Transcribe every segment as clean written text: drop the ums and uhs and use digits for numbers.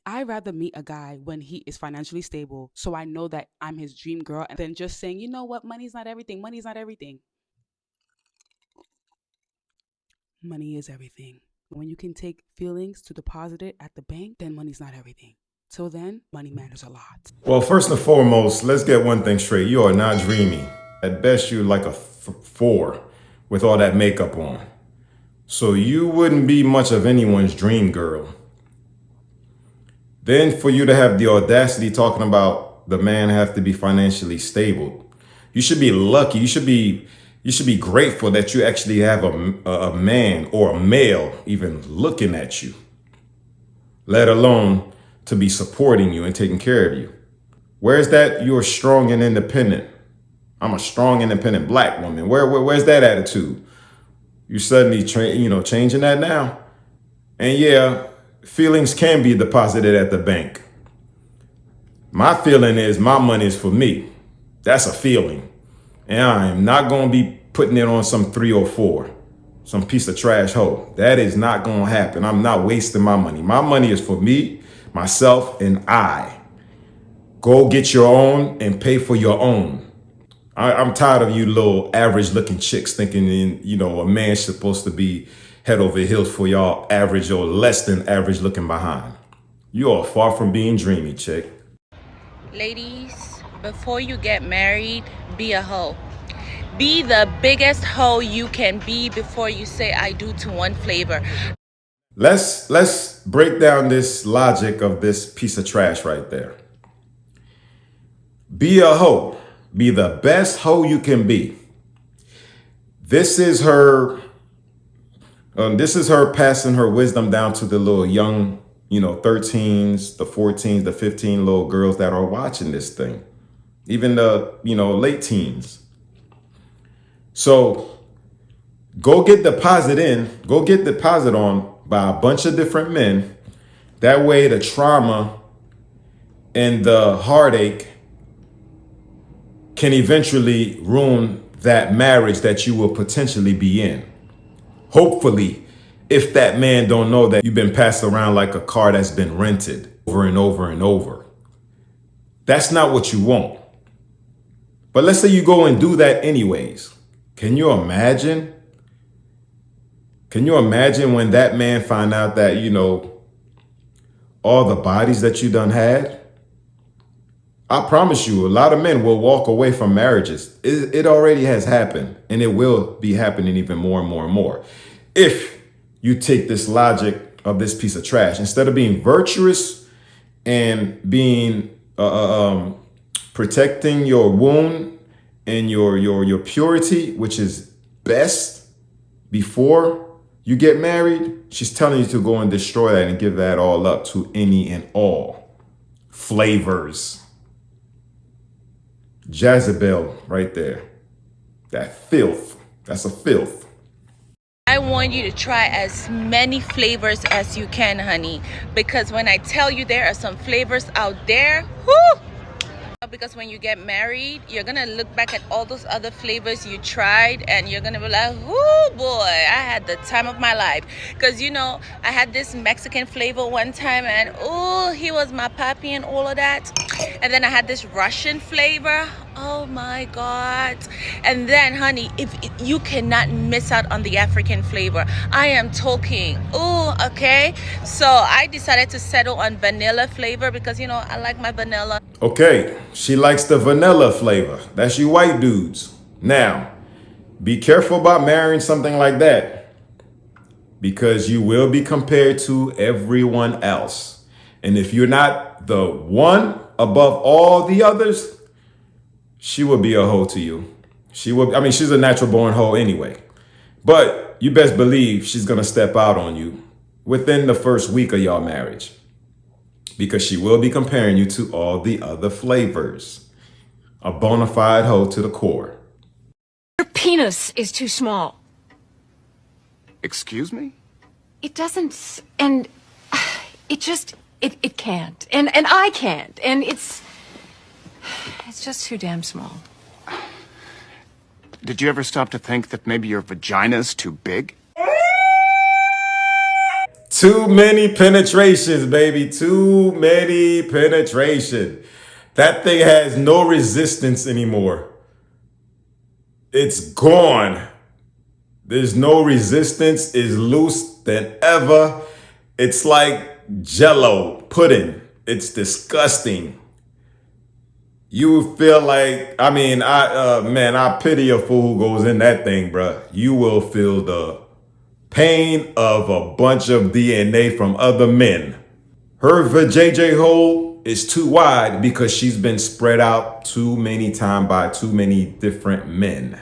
I'd rather meet a guy when he is financially stable so I know that I'm his dream girl and then just saying, you know what, money's not everything. Money's not everything. Money is everything. When you can take feelings to deposit it at the bank, then money's not everything. Till then, money matters a lot. Well, first and foremost, let's get one thing straight. You are not dreamy. At best, you're like a 4 with all that makeup on. So you wouldn't be much of anyone's dream girl. Then for you to have the audacity talking about the man have to be financially stable, you should be lucky. You should be grateful that you actually have a man or a male even looking at you, let alone to be supporting you and taking care of you. Where's that you're strong and independent? I'm a strong, independent black woman. Where's that attitude? You suddenly changing that now? And yeah, feelings can be deposited at the bank. My feeling is my money is for me. That's a feeling. And I am not going to be putting it on some 3 or 4, some piece of trash hoe. That is not going to happen. I'm not wasting my money. My money is for me, myself, and I. Go get your own and pay for your own. I'm tired of you little average looking chicks thinking, a man's supposed to be head over heels for y'all average or less than average looking behind. You are far from being dreamy, chick. Ladies, before you get married, be a hoe. Be the biggest hoe you can be before you say I do to one flavor. Let's break down this logic of this piece of trash right there. Be a hoe. Be the best hoe you can be. This is her passing her wisdom down to the little young, 13s, the 14s, the 15 little girls that are watching this thing. Even the, late teens. So go get deposit on by a bunch of different men. That way the trauma and the heartache can eventually ruin that marriage that you will potentially be in. Hopefully, if that man don't know that you've been passed around like a car that's been rented over and over and over. That's not what you want. But let's say you go and do that anyways. Can you imagine? Can you imagine when that man find out that, all the bodies that you done had? I promise you, a lot of men will walk away from marriages. It already has happened, and it will be happening even more and more and more. If you take this logic of this piece of trash, instead of being virtuous and being protecting your wound and your purity, which is best before you get married, she's telling you to go and destroy that and give that all up to any and all flavors. Jezebel right there. That filth. That's a filth. I want you to try as many flavors as you can, honey. Because when I tell you there are some flavors out there, whoo! Because when you get married, you're gonna look back at all those other flavors you tried and you're gonna be like, oh boy, I had the time of my life. Because I had this Mexican flavor one time and oh, he was my papi and all of that. And then I had this Russian flavor. Oh my God. And then, honey, if you cannot miss out on the African flavor. I am talking. Oh, okay. So I decided to settle on vanilla flavor because, I like my vanilla. Okay, she likes the vanilla flavor. That's you white dudes. Now, be careful about marrying something like that because you will be compared to everyone else. And if you're not the one above all the others, she would be a hoe to you. She's a natural born hoe anyway. But you best believe she's going to step out on you within the first week of y'all marriage. Because she will be comparing you to all the other flavors. A bona fide hoe to the core. Your penis is too small. Excuse me? It doesn't, and it can't. And I can't. And it's just too damn small. Did you ever stop to think that maybe your vagina's too big? Too many penetrations, baby. Too many penetration. That thing has no resistance anymore. It's gone. There's no resistance. It's loose than ever. It's like Jello pudding. It's disgusting. You feel like, I mean, I pity a fool who goes in that thing, bruh. You will feel the pain of a bunch of DNA from other men. Her vajayjay hole is too wide because she's been spread out too many times by too many different men.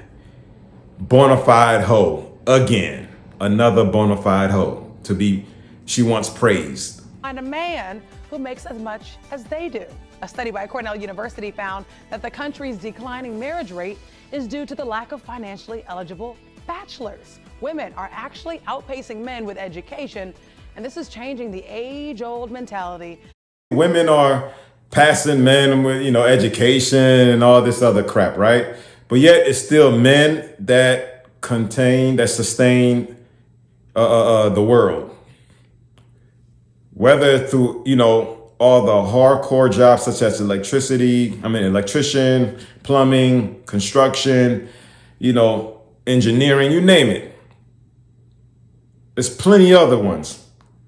Bonafide hoe again, another bonafide hoe to be. She wants praised. Find a man who makes as much as they do. A study by Cornell University found that the country's declining marriage rate is due to the lack of financially eligible bachelors. Women are actually outpacing men with education, and this is changing the age-old mentality. Women are passing men with, education and all this other crap, right? But yet it's still men that sustain the world. Whether through, all the hardcore jobs such as electrician, plumbing, construction, engineering, you name it. There's plenty of other ones.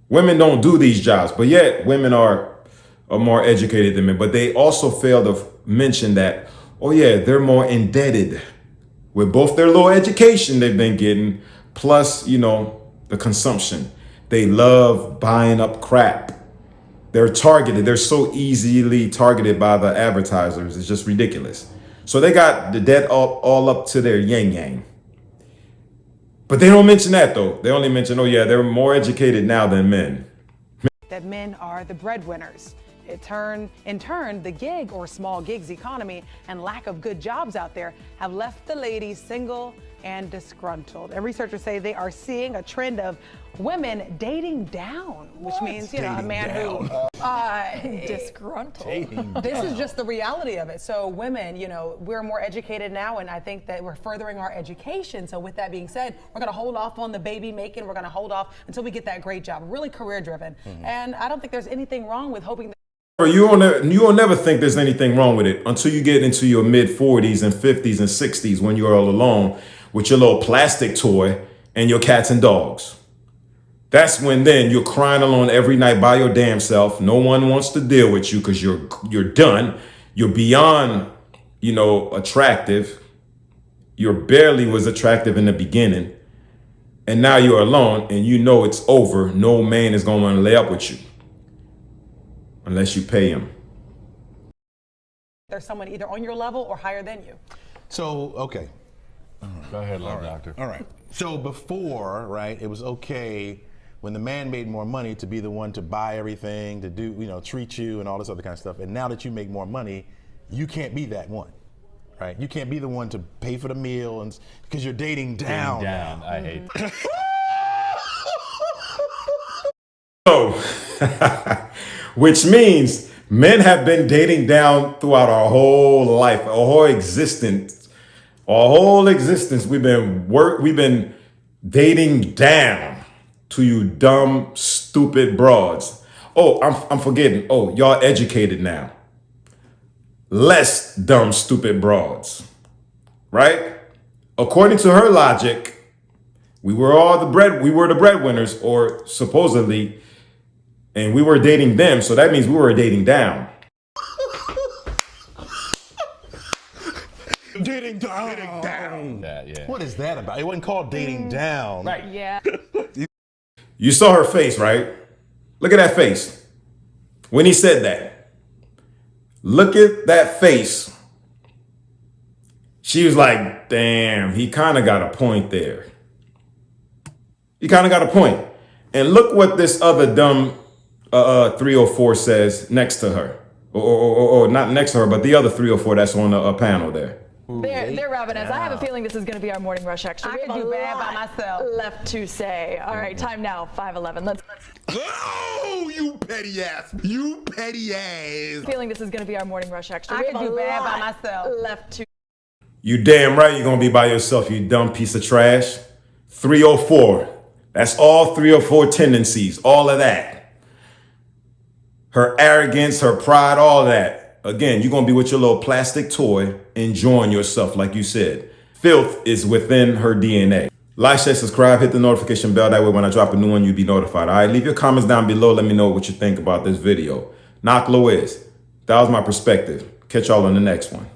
Women don't do these jobs, but yet women are more educated than men. But they also fail to mention that, oh yeah, they're more indebted with both their low education they've been getting, plus, the consumption. They love buying up crap. They're targeted. They're so easily targeted by the advertisers. It's just ridiculous. So they got the debt all up to their yang. But they don't mention that though. They only mention, oh yeah, they're more educated now than men. That men are the breadwinners. In turn, the gig or small gigs economy and lack of good jobs out there have left the ladies single and disgruntled. And researchers say they are seeing a trend of women dating down, which means, a man who disgruntled. This is just the reality of it. So women, we're more educated now, and I think that we're furthering our education. So with that being said, we're going to hold off on the baby making. We're going to hold off until we get that great job, really career driven. And I don't think there's anything wrong with hoping that you will never think there's anything wrong with it until you get into your mid 40s and 50s and 60s when you're all alone with your little plastic toy and your cats and dogs. That's when then you're crying alone every night by your damn self. No one wants to deal with you because you're done. You're beyond, attractive. You barely was attractive in the beginning. And now you're alone and it's over. No man is going to want to lay up with you. Unless you pay him. There's someone either on your level or higher than you. So, okay. Go ahead, love doctor. All right. So before, right, it was okay when the man made more money to be the one to buy everything, to do, treat you and all this other kind of stuff. And now that you make more money, you can't be that one, right? You can't be the one to pay for the meal and because you're dating down. I hate that. Which means men have been dating down throughout our whole life, our whole existence. Our whole existence, we've been dating down to you dumb, stupid broads. Oh, I'm forgetting. Oh, y'all educated now. Less dumb, stupid broads, right? According to her logic, we were the breadwinners, or supposedly. And we were dating them, so that means we were dating down. Dating down. Yeah. What is that about? It wasn't called dating down. Right. Yeah. You saw her face, right? Look at that face. When he said that. Look at that face. She was like, damn, he kind of got a point there. He kind of got a point. And look what this other dumb 304 says next to her, or not next to her, but the other 304 that's on a panel there. They're robbing us. I have a feeling this is going to be our morning rush extra. I can do bad by myself. Left to say. All right, time now. 5:11. Let's. Oh, you petty ass! You petty ass! Feeling this is going to be our morning rush extra. I can do bad by myself. Left to. You damn right you're gonna be by yourself, you dumb piece of trash. 304. That's all 3 or 4 tendencies, all of that. Her arrogance, her pride, all that. Again, you're going to be with your little plastic toy, enjoying yourself, like you said. Filth is within her DNA. Like, share, subscribe, hit the notification bell. That way when I drop a new one, you'll be notified. All right, leave your comments down below. Let me know what you think about this video. Knock Louis. That was my perspective. Catch y'all on the next one.